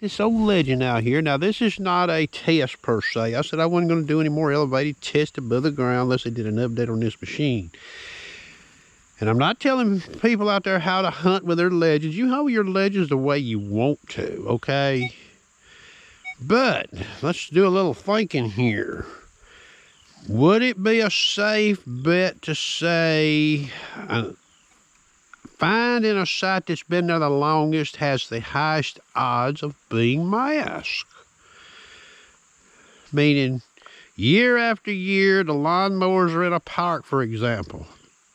this old legend out here. Now, this is not a test per se. I said I wasn't going to do any more elevated tests above the ground unless they did an update on this machine. And I'm not telling people out there how to hunt with their legends. You hunt with your legends the way you want to, okay? But let's do a little thinking here. Would it be a safe bet to say find in a site that's been there the longest has the highest odds of being masked? Meaning, year after year, the lawnmowers are in a park, for example.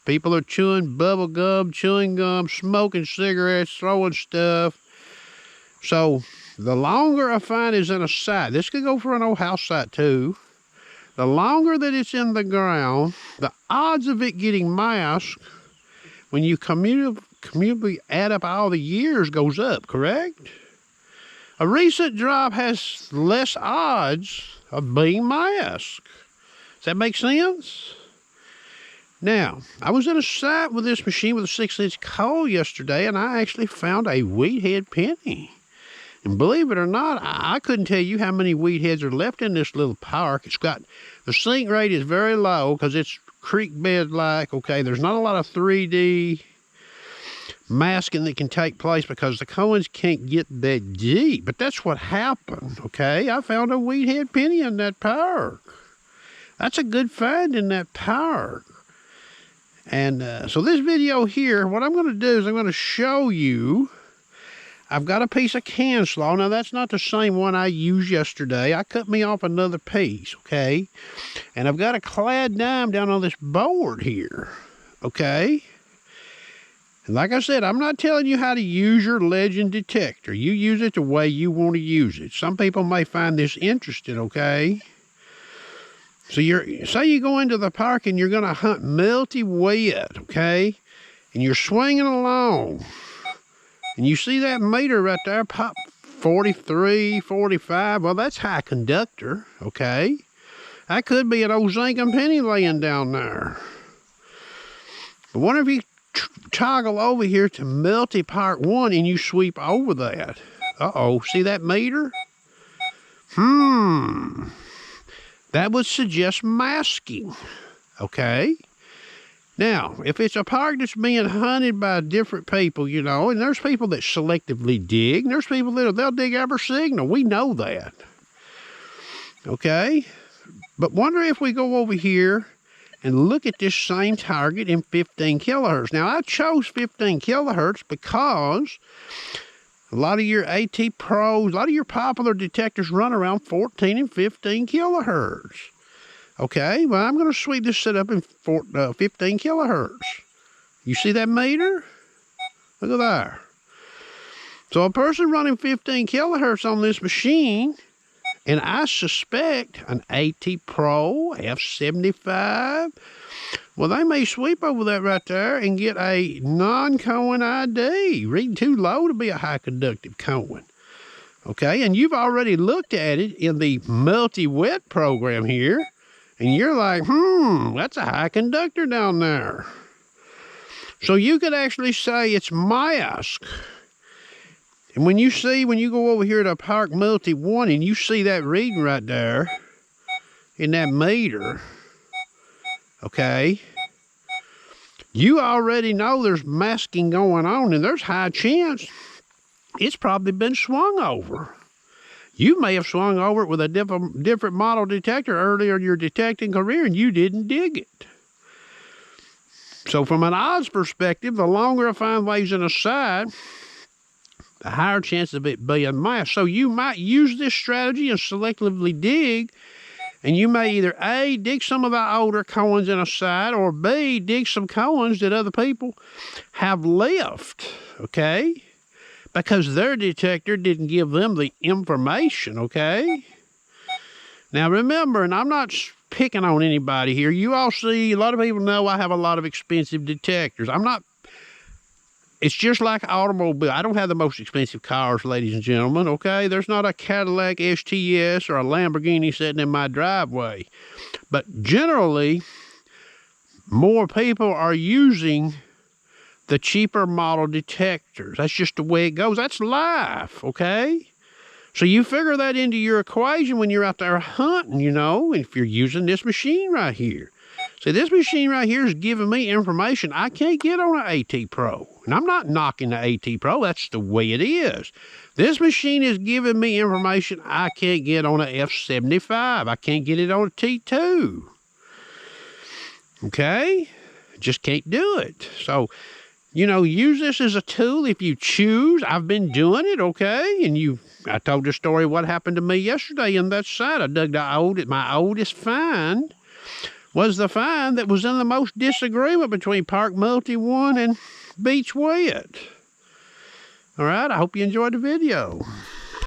People are chewing bubble gum, chewing gum, smoking cigarettes, throwing stuff. So, the longer a find is in a site, this could go for an old house site too. The longer that it's in the ground, the odds of it getting masked, when you cumulatively add up all the years, goes up, correct? A recent drop has less odds of being masked. Does that make sense? Now, I was in a site with this machine with a 6-inch coil yesterday, and I actually found a wheat head penny. And believe it or not, I couldn't tell you how many wheat heads are left in this little park. It's got, the sink rate is very low because it's creek bed-like, okay? There's not a lot of 3D masking that can take place because the coins can't get that deep. But that's what happened, okay? I found a wheat head penny in that park. That's a good find in that park. And so this video here, what I'm going to do is I'm going to show you, I've got a piece of can slaw. Now, that's not the same one I used yesterday. I cut me off another piece, okay? And I've got a clad dime down on this board here, okay? And like I said, I'm not telling you how to use your legend detector. You use it the way you want to use it. Some people may find this interesting, okay? So say you go into the park and you're going to hunt melty wet, okay? And you're swinging along. And you see that meter right there, pop 43, 45. Well, that's high conductor, okay? That could be an old zinc and penny laying down there. But what if you toggle over here to melty part 1 and you sweep over that? Uh-oh, see that meter? That would suggest masking, okay? Now, if it's a park that's being hunted by different people, you know, and there's people that selectively dig, and there's people that they'll dig every signal. We know that, okay? But wonder if we go over here and look at this same target in 15 kilohertz. Now, I chose 15 kilohertz because a lot of your AT Pros, a lot of your popular detectors run around 14 and 15 kilohertz. Okay, well, I'm going to sweep this setup in 15 kilohertz. You see that meter? Look at there. So a person running 15 kilohertz on this machine, and I suspect an AT Pro F75, well, they may sweep over that right there and get a non-Cohen ID, reading too low to be a high conductive Cohen. Okay, and you've already looked at it in the multi-wet program here, and you're like, that's a high conductor down there. So you could actually say it's mask. And when you go over here to Park Multi 1 and you see that reading right there in that meter, okay, you already know there's masking going on, and there's high chance it's probably been swung over. You may have swung over it with a different model detector earlier in your detecting career, and you didn't dig it. So from an odds perspective, the longer a find lays in a side, the higher chance of it being masked. So you might use this strategy and selectively dig, and you may either A, dig some of the older coins in a side, or B, dig some coins that other people have left, okay? Because their detector didn't give them the information, okay? Now remember, and I'm not picking on anybody here. You all see, a lot of people know I have a lot of expensive detectors. It's just like automobile. I don't have the most expensive cars, ladies and gentlemen, okay? There's not a Cadillac STS or a Lamborghini sitting in my driveway. But generally, more people are using the cheaper model detectors. That's just the way it goes. That's life, okay? So you figure that into your equation when you're out there hunting, you know, if you're using this machine right here. See, this machine right here is giving me information I can't get on an AT Pro. And I'm not knocking the AT Pro. That's the way it is. This machine is giving me information I can't get on a F75. I can't get it on a T2. Okay? Just can't do it. So, you know, use this as a tool if you choose. I've been doing it, okay? And I told the story what happened to me yesterday on that side. I dug my oldest find was the find that was in the most disagreement between Park Multi 1 and Beach Wet. All right, I hope you enjoyed the video.